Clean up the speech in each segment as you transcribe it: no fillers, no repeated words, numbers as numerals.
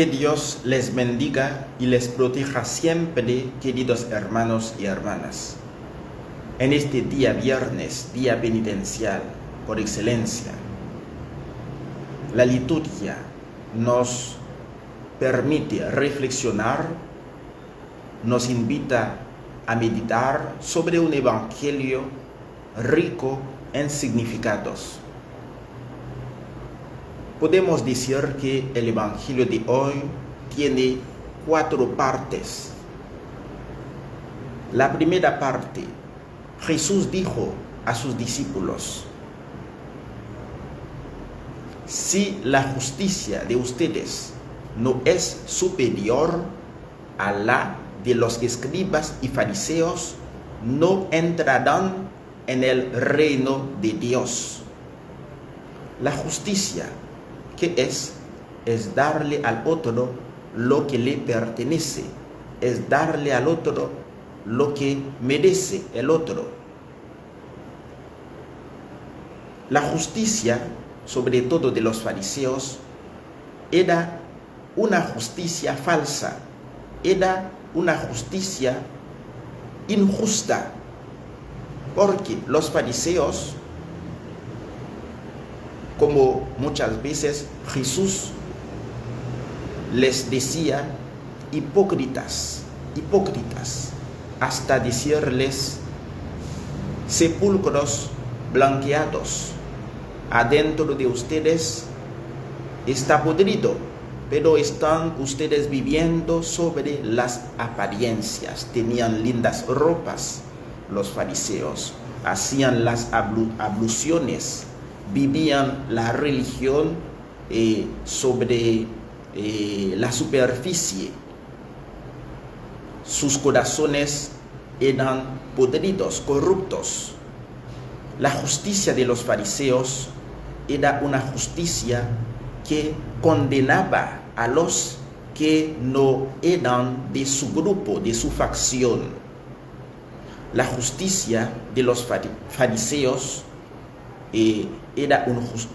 Que Dios les bendiga y les proteja siempre, queridos hermanos y hermanas. En este día viernes, día penitencial por excelencia, la liturgia nos permite reflexionar, nos invita a meditar sobre un evangelio rico en significados. Podemos decir que el evangelio de hoy tiene 4 partes. La primera parte, Jesús dijo a sus discípulos: si la justicia de ustedes no es superior a la de los escribas y fariseos, no entrarán en el reino de Dios. La justicia, ¿qué es? Es darle al otro lo que le pertenece, es darle al otro lo que merece el otro. La justicia, sobre todo de los fariseos, era una justicia falsa, era una justicia injusta, porque los fariseos, como muchas veces Jesús les decía, hipócritas, hasta decirles sepulcros blanqueados, adentro de ustedes está podrido, pero están ustedes viviendo sobre las apariencias. Tenían lindas ropas los fariseos, hacían las abluciones, vivían la religión sobre la superficie. Sus corazones eran podridos, corruptos. La justicia de los fariseos era una justicia que condenaba a los que no eran de su grupo, de su facción. La justicia de los fariseos era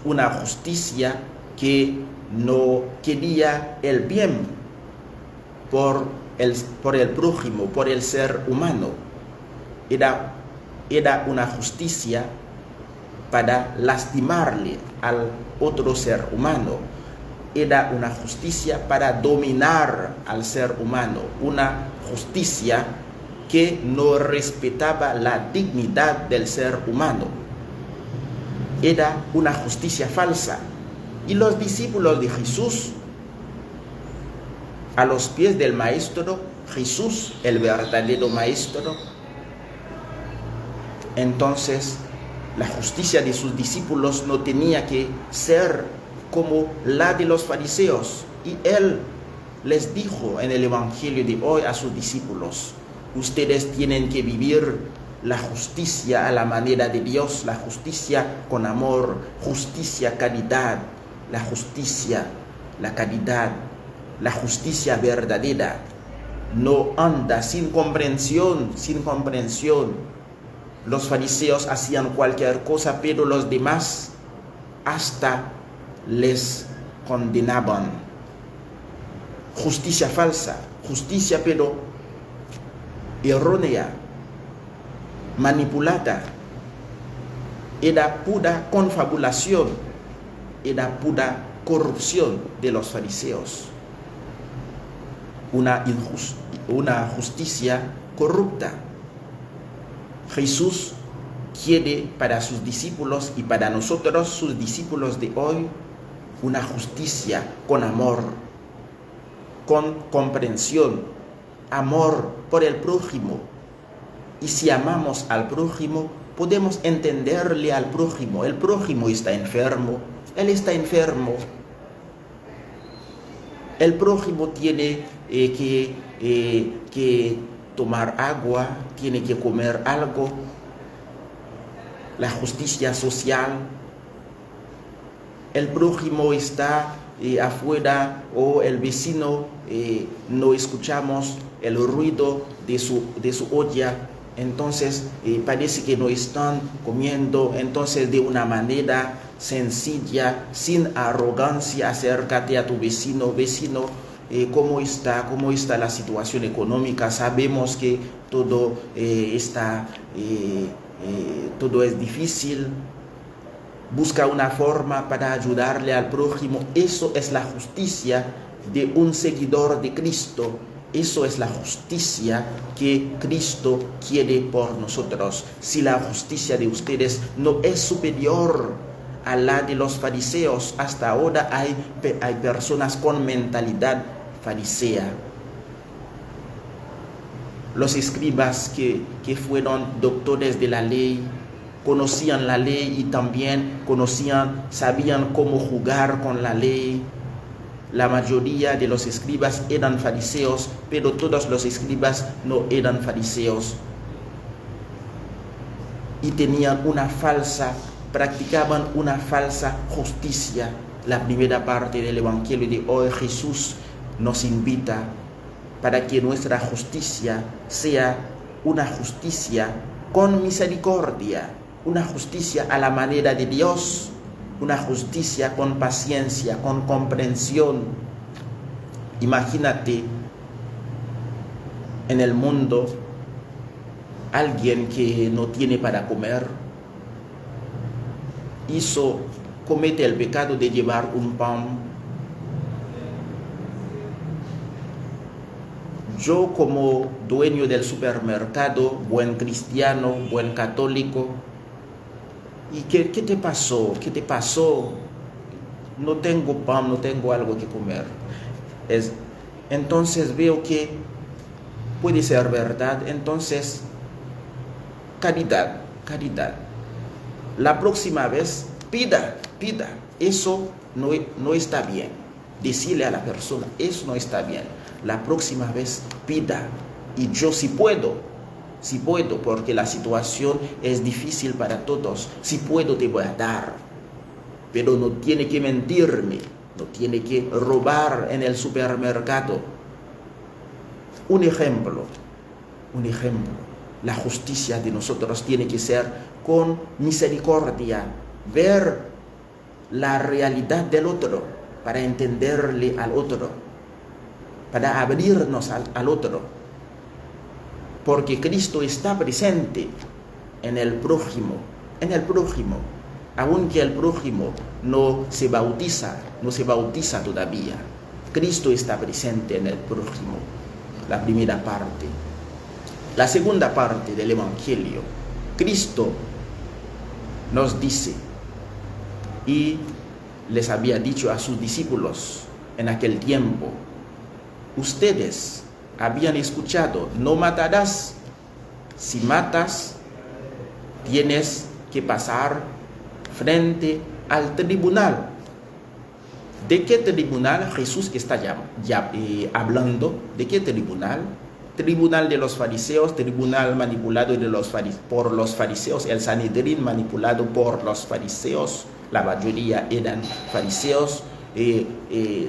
una justicia que no quería el bien por el prójimo, por el ser humano. Era una justicia para lastimarle al otro ser humano. Era una justicia para dominar al ser humano, una justicia que no respetaba la dignidad del ser humano. Era una justicia falsa. Y los discípulos de Jesús, a los pies del Maestro, Jesús, el verdadero Maestro, entonces la justicia de sus discípulos no tenía que ser como la de los fariseos. Y Él les dijo en el Evangelio de hoy a sus discípulos: ustedes tienen que vivir la justicia a la manera de Dios, la justicia con amor, justicia, caridad, la justicia, la caridad, la justicia verdadera. No anda sin comprensión. Los fariseos hacían cualquier cosa, pero los demás hasta les condenaban. Justicia falsa, justicia pero errónea, manipulada. Era pura confabulación, era pura corrupción de los fariseos. Una justicia corrupta. Jesús quiere para sus discípulos y para nosotros, sus discípulos de hoy, una justicia con amor, con comprensión, amor por el prójimo. Y si amamos al prójimo, podemos entenderle al prójimo. El prójimo está enfermo, él está enfermo. El prójimo tiene que tomar agua, tiene que comer algo. La justicia social. El prójimo está afuera, o el vecino no escuchamos el ruido de su olla, entonces parece que no están comiendo. Entonces, de una manera sencilla, sin arrogancia, acércate a tu vecino: cómo está la situación económica. Sabemos que todo todo es difícil. Busca una forma para ayudarle al prójimo. Eso es la justicia de un seguidor de Cristo. Eso es la justicia que Cristo quiere por nosotros. Si la justicia de ustedes no es superior a la de los fariseos, hasta ahora hay personas con mentalidad farisea. Los escribas que fueron doctores de la ley, conocían la ley y también sabían cómo jugar con la ley. La mayoría de los escribas eran fariseos, pero todos los escribas no eran fariseos. Y practicaban una falsa justicia. La primera parte del Evangelio de hoy, Jesús nos invita para que nuestra justicia sea una justicia con misericordia, una justicia a la manera de Dios, una justicia con paciencia, con comprensión. Imagínate en el mundo alguien que no tiene para comer, comete el pecado de llevar un pan. Yo, como dueño del supermercado, buen cristiano, buen católico, ¿y qué te pasó? ¿Qué te pasó? No tengo pan, no tengo algo que comer. Entonces veo que puede ser verdad. Entonces, caridad. La próxima vez, pida. Eso no está bien. Decirle a la persona, eso no está bien. La próxima vez, pida. Y yo si puedo, porque la situación es difícil para todos. Si puedo, te voy a dar. Pero no tiene que mentirme, no tiene que robar en el supermercado. Un ejemplo. La justicia de nosotros tiene que ser con misericordia, ver la realidad del otro, para entenderle al otro, para abrirnos al otro. Porque Cristo está presente en el prójimo, aunque el prójimo no se bautiza todavía. Cristo está presente en el prójimo. La primera parte. La segunda parte del Evangelio, Cristo nos dice, y les había dicho a sus discípulos en aquel tiempo, ustedes habían escuchado, no matarás. Si matas, tienes que pasar frente al tribunal. ¿De qué tribunal Jesús está hablando? ¿De qué tribunal? Tribunal de los fariseos, tribunal manipulado por los fariseos, el Sanedrín manipulado por los fariseos, la mayoría eran fariseos.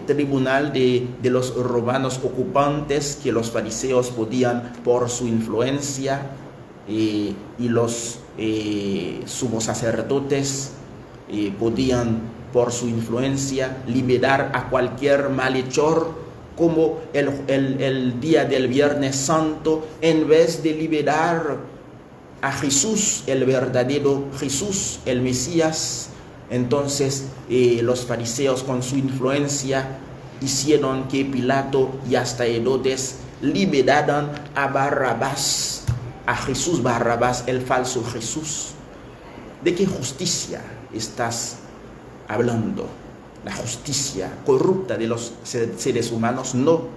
Tribunal de los romanos ocupantes, que los fariseos podían, por su influencia, y los sumos sacerdotes podían, por su influencia, liberar a cualquier malhechor, como el día del Viernes Santo, en vez de liberar a Jesús, el verdadero Jesús, el Mesías. Entonces los fariseos, con su influencia, hicieron que Pilato y hasta Herodes liberaran a Barrabás, a Jesús Barrabás, el falso Jesús. ¿De qué justicia estás hablando? La justicia corrupta de los seres humanos, no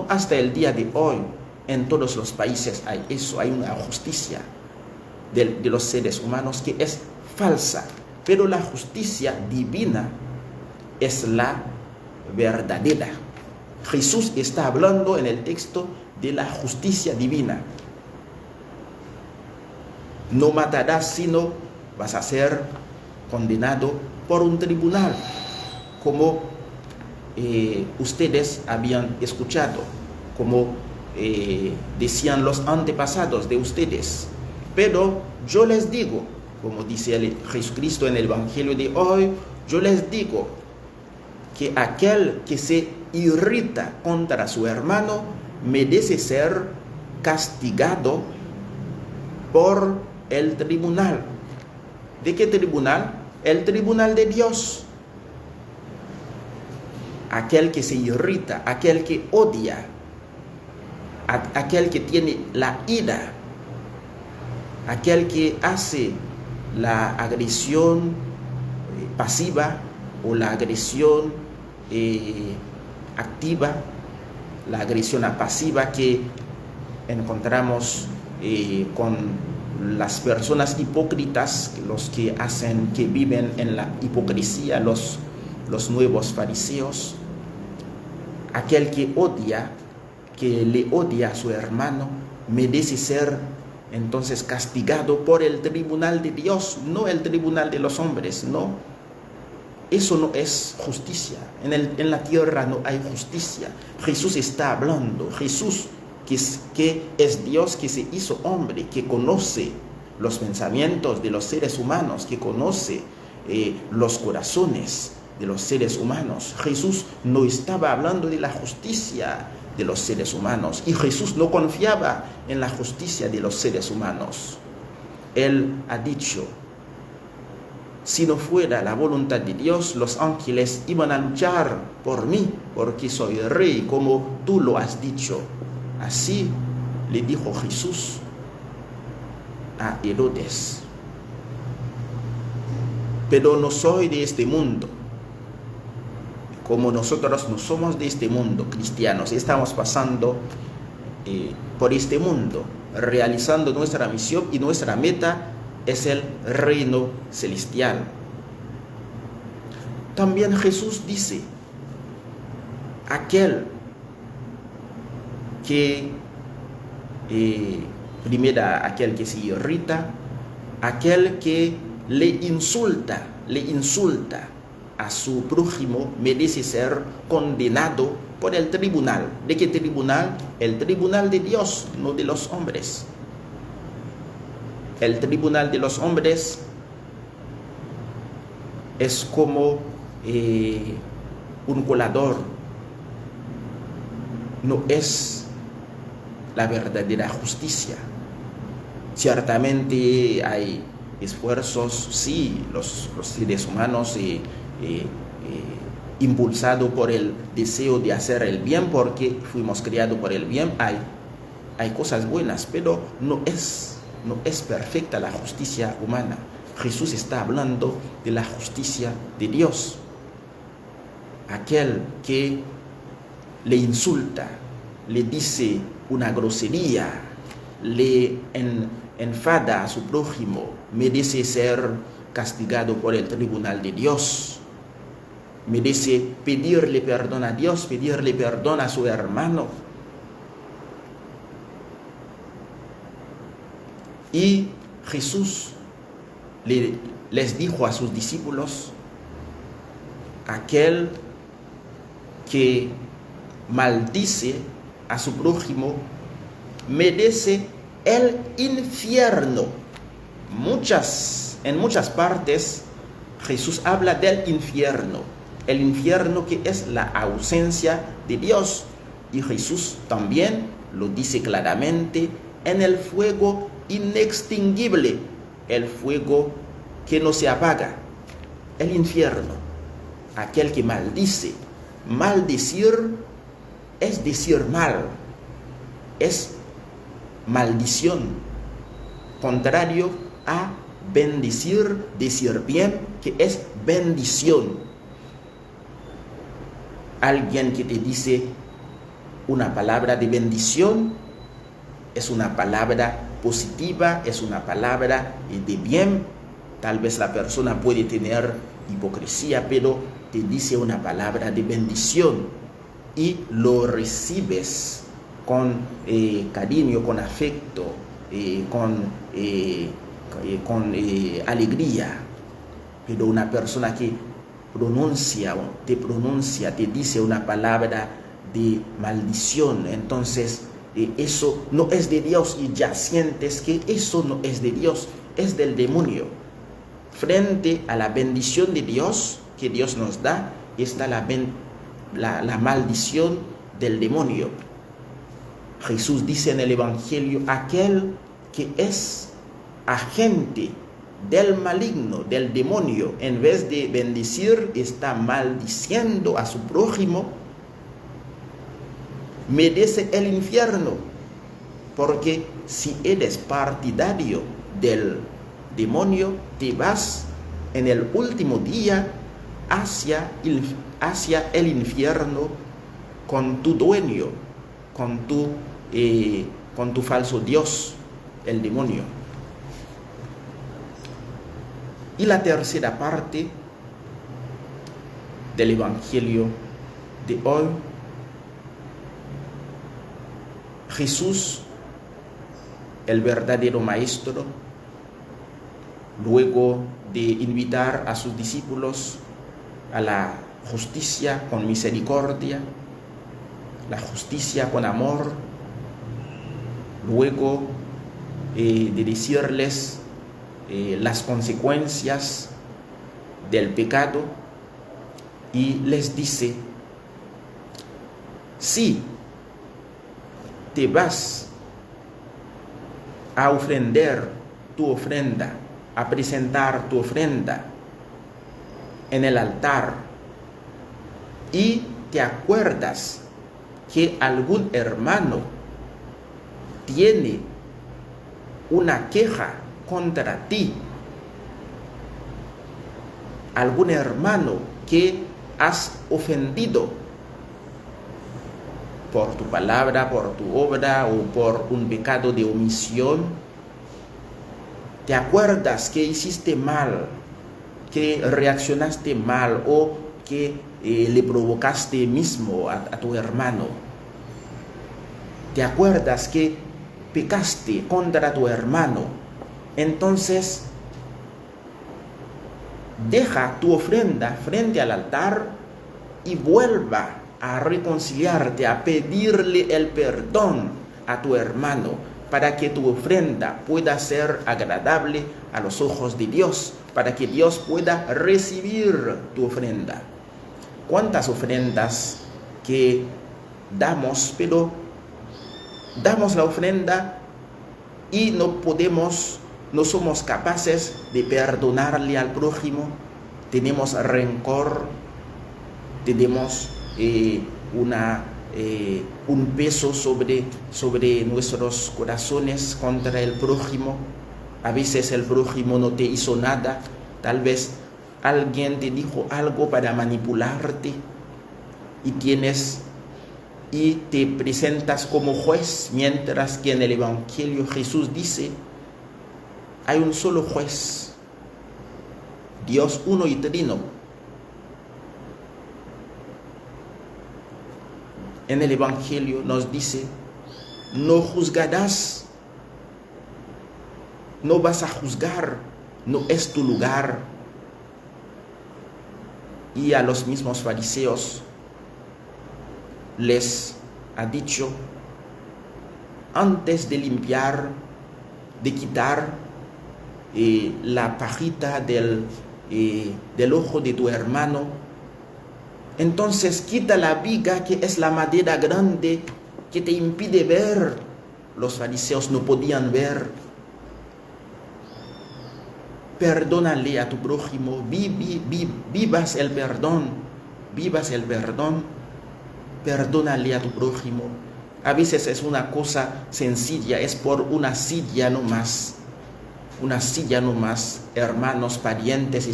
hasta el día de hoy. En todos los países hay eso, hay una justicia de los seres humanos que es falsa. Pero la justicia divina es la verdadera. Jesús está hablando en el texto de la justicia divina. No matarás, sino vas a ser condenado por un tribunal, como ustedes habían escuchado, como decían los antepasados de ustedes. Pero yo les digo, como dice Jesucristo en el Evangelio de hoy, yo les digo, que aquel que se irrita contra su hermano merece ser castigado por el tribunal. ¿De qué tribunal? El tribunal de Dios. Aquel que se irrita, aquel que odia, aquel que tiene la ira, aquel que hace la agresión pasiva o la agresión activa, la agresión pasiva que encontramos con las personas hipócritas, los que viven en la hipocresía, los nuevos fariseos. Aquel que le odia a su hermano, merece ser entonces castigado por el tribunal de Dios, no el tribunal de los hombres, no. Eso no es justicia. En la tierra no hay justicia. Jesús está hablando. Jesús, que es Dios, que se hizo hombre, que conoce los pensamientos de los seres humanos, que conoce los corazones de los seres humanos. Jesús no estaba hablando de la justicia de los seres humanos, y Jesús no confiaba en la justicia de los seres humanos. Él ha dicho: si no fuera la voluntad de Dios, los ángeles iban a luchar por mí, porque soy rey, como tú lo has dicho. Así le dijo Jesús a Herodes. Pero no soy de este mundo. Como nosotros no somos de este mundo, cristianos, estamos pasando por este mundo, realizando nuestra misión, y nuestra meta es el reino celestial. También Jesús dice: aquel que aquel que se irrita, aquel que le insulta a su prójimo, merece ser condenado por el tribunal. ¿De qué tribunal? El tribunal de Dios, no de los hombres. El tribunal de los hombres es como un colador. No es la verdadera justicia. Ciertamente hay esfuerzos, sí, los seres humanos impulsados por el deseo de hacer el bien, porque fuimos criados por el bien, hay cosas buenas, pero no es perfecta la justicia humana. Jesús está hablando de la justicia de Dios. Aquel que le insulta, le dice una grosería, le enfada a su prójimo, merece ser castigado por el tribunal de Dios. Merece pedirle perdón a Dios, pedirle perdón a su hermano. Y Jesús les dijo a sus discípulos: aquel que maldice a su prójimo merece el infierno. En muchas partes Jesús habla del infierno. El infierno, que es la ausencia de Dios. Y Jesús también lo dice claramente: en el fuego inextinguible, el fuego que no se apaga, el infierno. Aquel que maldice. Maldecir es decir mal, es maldición, contrario a bendecir, decir bien, que es bendición. Alguien que te dice una palabra de bendición es una palabra positiva, es una palabra de bien. Tal vez la persona puede tener hipocresía, pero te dice una palabra de bendición y lo recibes con cariño, con afecto, con alegría. Pero una persona que te dice una palabra de maldición, entonces eso no es de Dios, y ya sientes que eso no es de Dios, es del demonio. Frente a la bendición de Dios que Dios nos da, está la maldición del demonio. Jesús dice en el Evangelio, aquel que es agente del maligno, del demonio, en vez de bendecir, está maldiciendo a su prójimo, merece el infierno. Porque si eres partidario del demonio, te vas en el último día hacia el infierno con tu dueño, con tu falso Dios, el demonio. Y la tercera parte del Evangelio de hoy, Jesús, el verdadero maestro, luego de invitar a sus discípulos a la justicia con misericordia, la justicia con amor, luego de decirles las consecuencias del pecado, y les dice: si te vas a ofrendar tu ofrenda, a presentar tu ofrenda en el altar, y te acuerdas que algún hermano tiene una queja contra ti, algún hermano que has ofendido por tu palabra, por tu obra o por un pecado de omisión, te acuerdas que hiciste mal, que reaccionaste mal o que le provocaste mismo a tu hermano, te acuerdas que pecaste contra tu hermano, entonces deja tu ofrenda frente al altar y vuelva a reconciliarte, a pedirle el perdón a tu hermano, para que tu ofrenda pueda ser agradable a los ojos de Dios, para que Dios pueda recibir tu ofrenda. ¿Cuántas ofrendas que damos, pero damos la ofrenda y no somos capaces de perdonarle al prójimo? Tenemos rencor, tenemos un peso sobre nuestros corazones contra el prójimo. A veces el prójimo no te hizo nada, tal vez alguien te dijo algo para manipularte y te presentas como juez, mientras que en el Evangelio Jesús dice: hay un solo juez, Dios uno y trino. En el Evangelio nos dice: no juzgarás, no vas a juzgar, no es tu lugar. Y a los mismos fariseos les ha dicho: antes de limpiar, de quitar la pajita del ojo de tu hermano, entonces quita la viga, que es la madera grande que te impide ver. Los fariseos no podían ver. Perdónale a tu prójimo, vivas el perdón, perdónale a tu prójimo. A veces es una cosa sencilla, es por una silla no más. Hermanos, parientes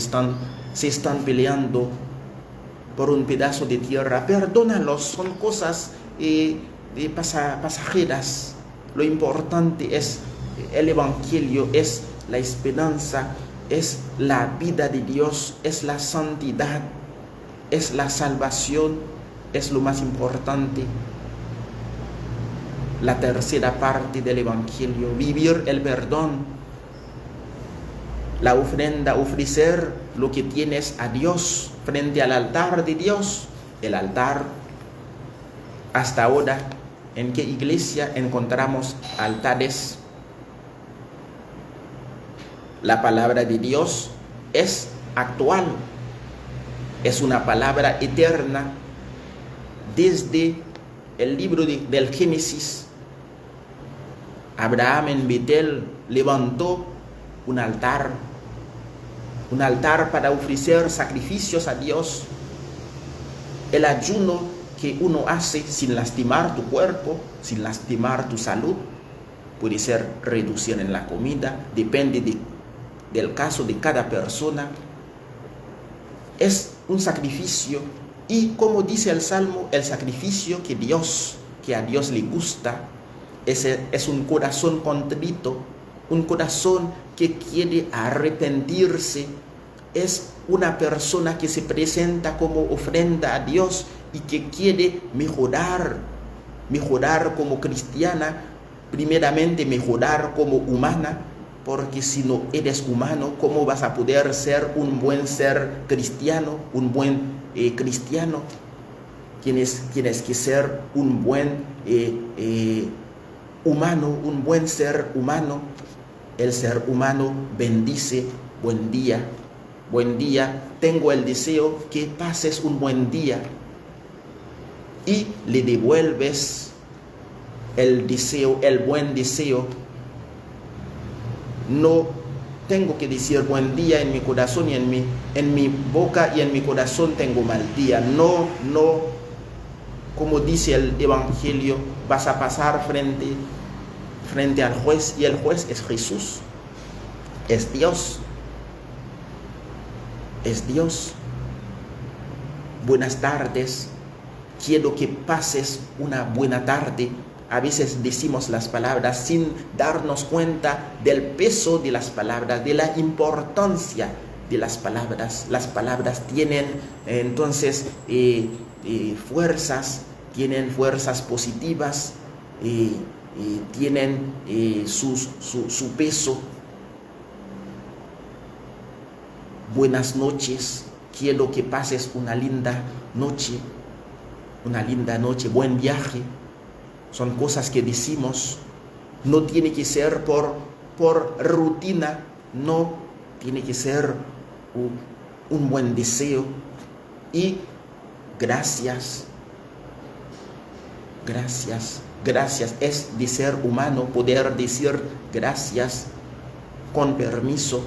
se están peleando por un pedazo de tierra. Perdónalos, son cosas pasajeras. Lo importante es el Evangelio, es la esperanza, es la vida de Dios, es la santidad, es la salvación, es lo más importante. La tercera parte del Evangelio: vivir el perdón. La ofrenda, ofrecer lo que tienes a Dios frente al altar de Dios. El altar, hasta ahora, ¿en qué iglesia encontramos altares? La palabra de Dios es actual. Es una palabra eterna. Desde el libro del Génesis, Abraham en Betel levantó un altar para ofrecer sacrificios a Dios. El ayuno que uno hace sin lastimar tu cuerpo, sin lastimar tu salud, puede ser reducción en la comida, depende del caso de cada persona. Es un sacrificio, y como dice el Salmo, el sacrificio que a Dios le gusta, es un corazón contrito, un corazón que quiere arrepentirse. Es una persona que se presenta como ofrenda a Dios y que quiere mejorar como cristiana, primeramente mejorar como humana, porque si no eres humano, ¿cómo vas a poder ser un buen ser cristiano, un buen cristiano? Tienes que ser un buen humano, un buen ser humano. El ser humano bendice. Buen día, tengo el deseo que pases un buen día, y le devuelves el buen deseo. No tengo que decir buen día en mi corazón, y en mi boca y en mi corazón tengo mal día. No, como dice el Evangelio, vas a pasar frente al juez, y el juez es Jesús, es Dios. Buenas tardes, quiero que pases una buena tarde. A veces decimos las palabras sin darnos cuenta del peso de las palabras, de la importancia de las palabras. Las palabras tienen entonces fuerzas positivas, tienen su peso. Buenas noches, quiero que pases una linda noche, buen viaje. Son cosas que decimos. No tiene que ser por rutina, no, tiene que ser un buen deseo. Y gracias es de ser humano poder decir gracias con permiso,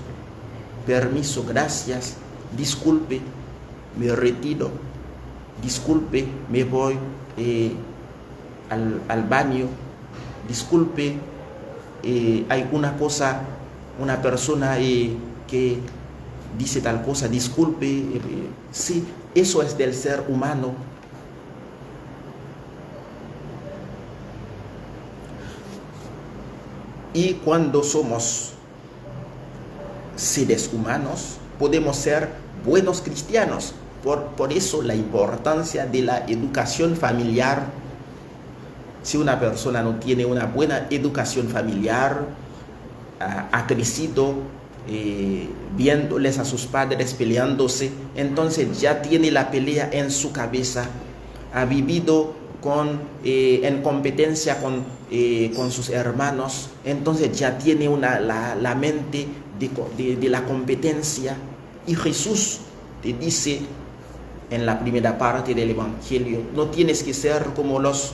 gracias, disculpe, me retiro, disculpe, me voy al baño, disculpe, hay una persona que dice tal cosa, disculpe. Sí, eso es del ser humano. Y cuando somos seres humanos, podemos ser buenos cristianos. Por eso la importancia de la educación familiar. Si una persona no tiene una buena educación familiar, ha crecido viéndoles a sus padres peleándose, entonces ya tiene la pelea en su cabeza, ha vivido en competencia con sus hermanos, entonces ya tiene la mente de la competencia. Y Jesús te dice en la primera parte del Evangelio, no tienes que ser como los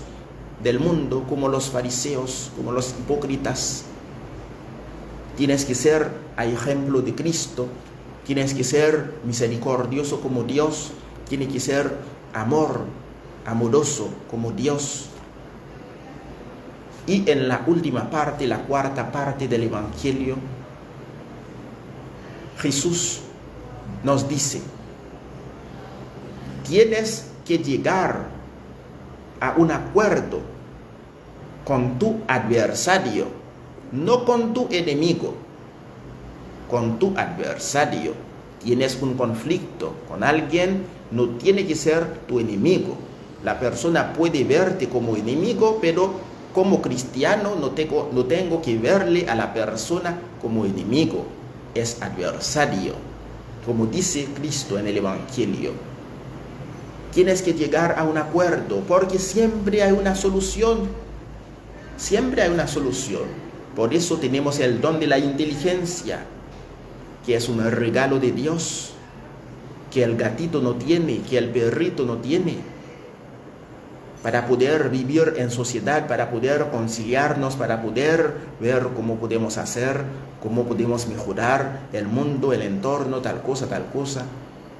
del mundo, como los fariseos, como los hipócritas. Tienes que ser a ejemplo de Cristo, tienes que ser misericordioso como Dios, tienes que ser amoroso como Dios. Y en la última parte, la cuarta parte del Evangelio, Jesús nos dice, tienes que llegar a un acuerdo con tu adversario, no con tu enemigo, con tu adversario. Tienes un conflicto con alguien, no tiene que ser tu enemigo. La persona puede verte como enemigo, pero como cristiano no tengo que verle a la persona como enemigo, es adversario, como dice Cristo en el Evangelio. Tienes que llegar a un acuerdo, porque siempre hay una solución. Por eso tenemos el don de la inteligencia, que es un regalo de Dios. que el gatito no tiene, que el perrito no tiene, para poder vivir en sociedad, para poder conciliarnos, para poder ver cómo podemos hacer, cómo podemos mejorar el mundo, el entorno, tal cosa,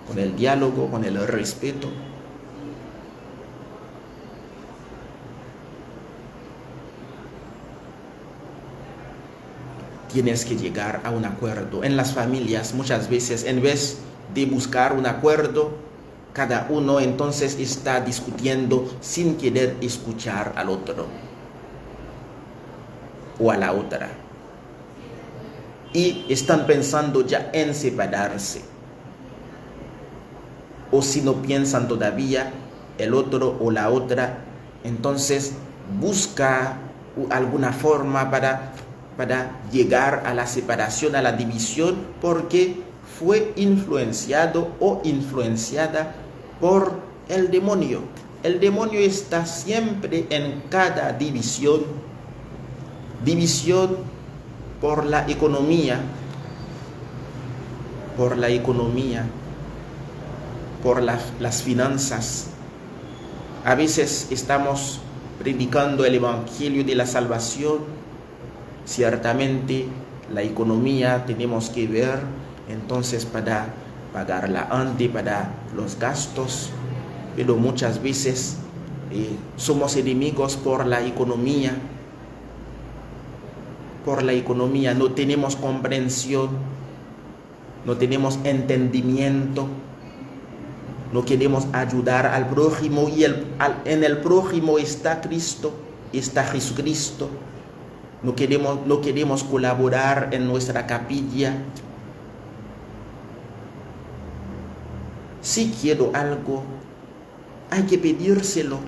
con el diálogo, con el respeto. Tienes que llegar a un acuerdo. En las familias, muchas veces, en vez de buscar un acuerdo, cada uno entonces está discutiendo sin querer escuchar al otro o a la otra. Y están pensando ya en separarse. O si no piensan todavía, el otro o la otra, entonces busca alguna forma para llegar a la separación, a la división, porque fue influenciado o influenciada por el demonio. El demonio está siempre en cada división. División por la economía, por las finanzas. A veces estamos predicando el evangelio de la salvación. Ciertamente la economía tenemos que ver entonces para pagar la ANDE, para los gastos, pero muchas veces somos enemigos por la economía, no tenemos comprensión, no tenemos entendimiento, no queremos ayudar al prójimo y en el prójimo está Cristo, está Jesucristo. No queremos colaborar en nuestra capilla. Si quiero algo, hay que pedírselo.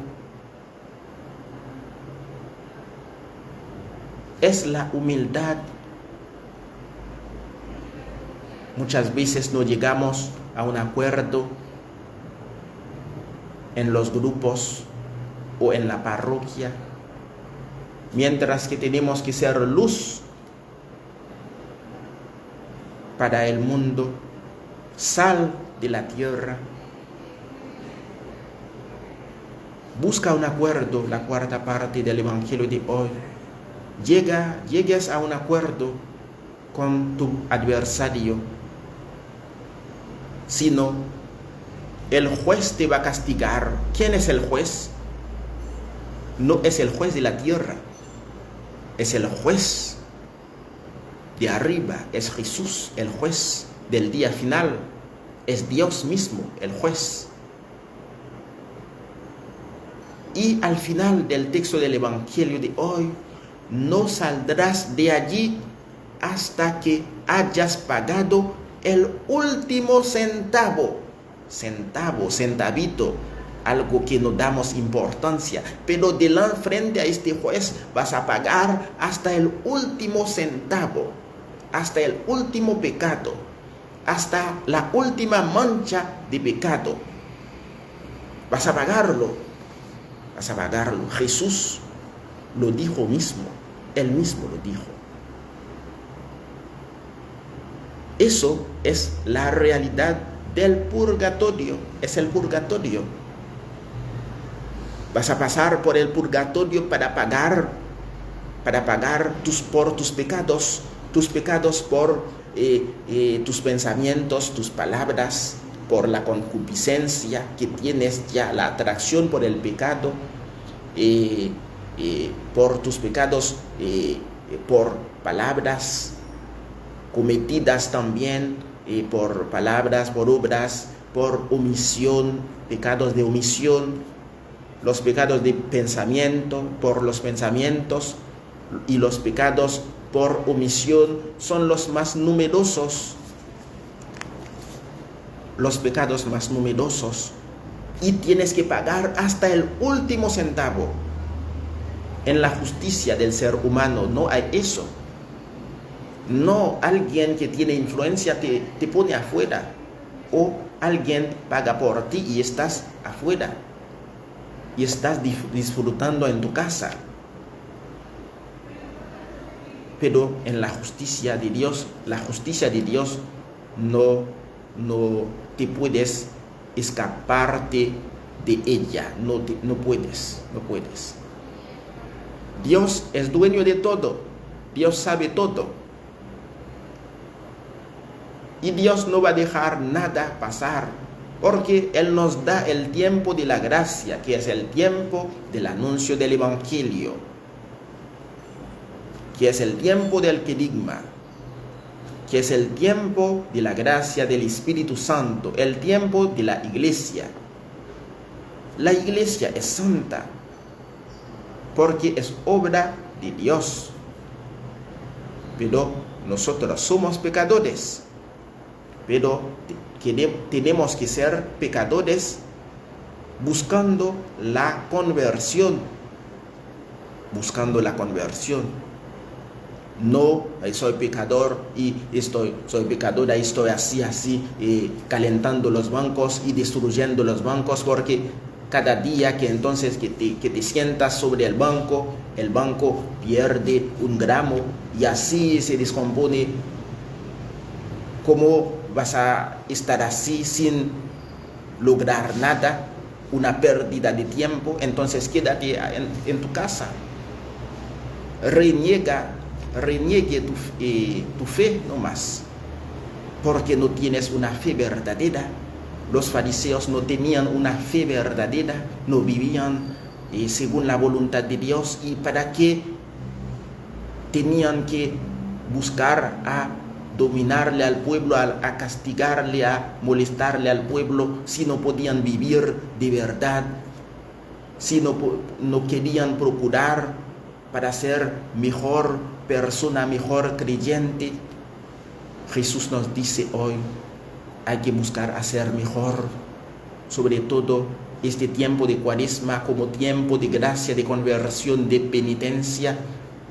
Es la humildad. Muchas veces no llegamos a un acuerdo en los grupos o en la parroquia, mientras que tenemos que ser luz para el mundo, sal de la tierra. Busca un acuerdo, la cuarta parte del Evangelio de hoy. Llegues a un acuerdo con tu adversario, si no, el juez te va a castigar. ¿Quién es el juez? No es el juez de la tierra, es el juez de arriba, es Jesús, el juez del día final, es Dios mismo, el juez. Y al final del texto del Evangelio de hoy, no saldrás de allí hasta que hayas pagado el último centavito, algo que no damos importancia, pero frente a este juez vas a pagar hasta el último centavo, hasta el último pecado, hasta la última mancha de pecado. Vas a pagarlo. Jesús lo dijo mismo, él mismo lo dijo. Eso es la realidad del purgatorio, es el purgatorio. Vas a pasar por el purgatorio para pagar por tus pecados por tus pensamientos, tus palabras, por la concupiscencia que tienes ya, la atracción por el pecado, por tus pecados, por palabras cometidas también, por palabras, por obras, por omisión, pecados de omisión, los pecados de pensamiento, por los pensamientos, y los pecados por omisión son los más numerosos. Los pecados más numerosos, y tienes que pagar hasta el último centavo. En la justicia del ser humano no hay eso. No, alguien que tiene influencia te pone afuera, o alguien paga por ti y estás afuera y estás disfrutando en tu casa. Pero en la justicia de Dios no no te puedes escaparte de ella, no puedes. Dios es dueño de todo, Dios sabe todo. Y Dios no va a dejar nada pasar, porque Él nos da el tiempo de la gracia, que es el tiempo del anuncio del Evangelio, que es el tiempo del querigma, que es el tiempo de la gracia del Espíritu Santo, el tiempo de la iglesia. La iglesia es santa, porque es obra de Dios. Pero nosotros somos pecadores, pero tenemos que ser pecadores buscando la conversión. No, soy pecador y soy pecadora y estoy así, calentando los bancos y destruyendo los bancos, porque cada día que te sientas sobre el banco pierde 1 gramo y así se descompone. ¿Cómo vas a estar así sin lograr nada? Una pérdida de tiempo. Entonces quédate en tu casa. Reniegue tu fe nomás, porque no tienes una fe verdadera. Los fariseos no tenían una fe verdadera, no vivían según la voluntad de Dios. ¿Y para qué tenían que buscar a dominarle al pueblo, a castigarle, a molestarle al pueblo, si no podían vivir de verdad, si no querían procurar para ser mejor persona, mejor creyente? Jesús nos dice hoy, hay que buscar hacer mejor, sobre todo este tiempo de Cuaresma como tiempo de gracia, de conversión, de penitencia,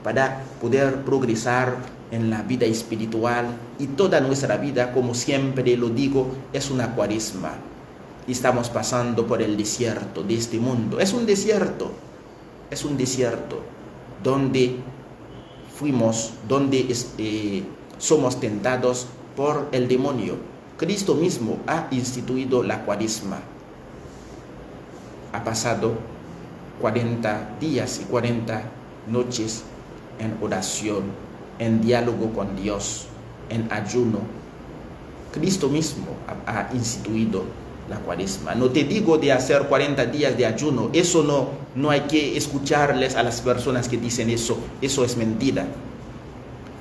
para poder progresar en la vida espiritual. Y toda nuestra vida, como siempre lo digo, es una Cuaresma. Estamos pasando por el desierto de este mundo. Es un desierto donde somos tentados por el demonio. Cristo mismo ha instituido la Cuaresma. Ha pasado 40 días y 40 noches en oración, en diálogo con Dios, en ayuno. Cristo mismo ha instituido la Cuaresma. No te digo de hacer 40 días de ayuno. Eso no hay que escucharles a las personas que dicen eso. Eso es mentira.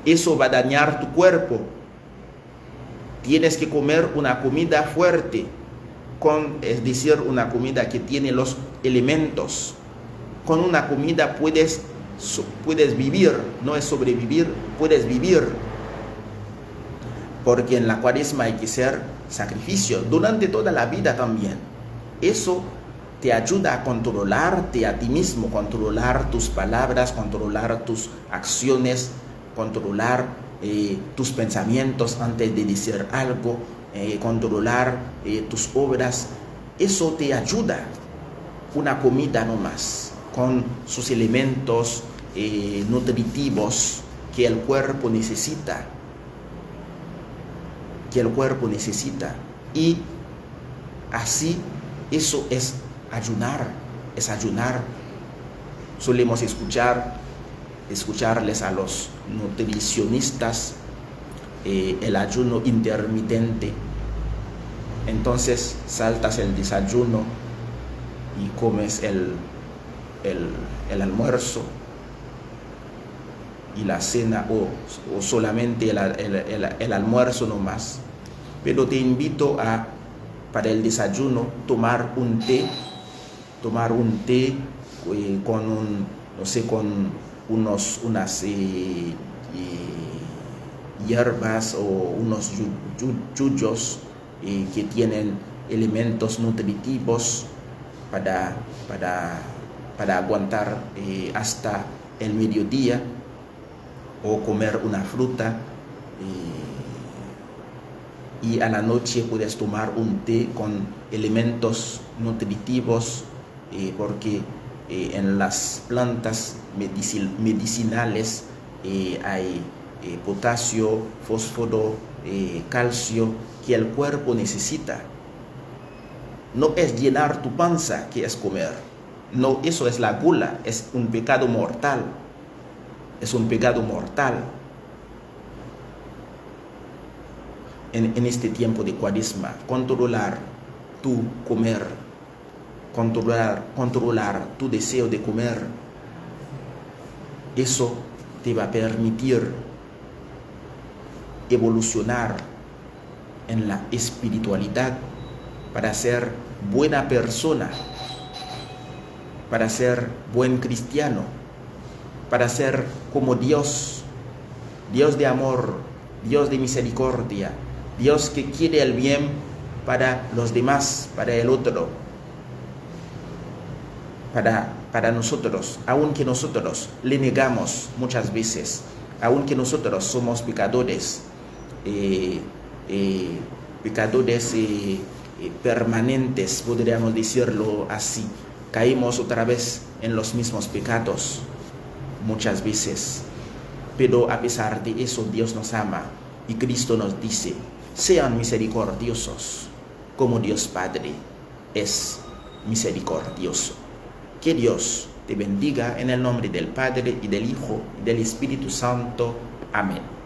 Eso va a dañar tu cuerpo. Tienes que comer una comida fuerte, es decir, una comida que tiene los elementos. Con una comida puedes vivir, no es sobrevivir, puedes vivir. Porque en la Cuaresma hay que hacer sacrificio durante toda la vida también. Eso te ayuda a controlarte a ti mismo, controlar tus palabras, controlar tus acciones, controlar tus pensamientos antes de decir algo, controlar tus obras. Eso te ayuda. Una comida no más, con sus elementos nutritivos que el cuerpo necesita. Y así, eso es ayunar. Solemos escucharles a los nutricionistas el ayuno intermitente. Entonces saltas el desayuno y comes el almuerzo y la cena, o solamente el almuerzo nomás. Pero te invito para el desayuno, tomar un té con unas hierbas o unos yuyos que tienen elementos nutritivos para aguantar hasta el mediodía, o comer una fruta, y a la noche puedes tomar un té con elementos nutritivos, porque en las plantas medicinales hay potasio, fósforo, calcio que el cuerpo necesita. No es llenar tu panza que es comer. No, eso es la gula, es un pecado mortal. Es un pecado mortal. En este tiempo de Cuaresma, controlar tu comer, controlar tu deseo de comer, eso te va a permitir evolucionar en la espiritualidad para ser buena persona, para ser buen cristiano, para ser como Dios, Dios de amor, Dios de misericordia, Dios que quiere el bien para los demás, para el otro, para nosotros, aunque nosotros le negamos muchas veces, aunque nosotros somos pecadores, permanentes, podríamos decirlo así. Caímos otra vez en los mismos pecados muchas veces, pero a pesar de eso Dios nos ama y Cristo nos dice: sean misericordiosos como Dios Padre es misericordioso. Que Dios te bendiga en el nombre del Padre y del Hijo y del Espíritu Santo. Amén.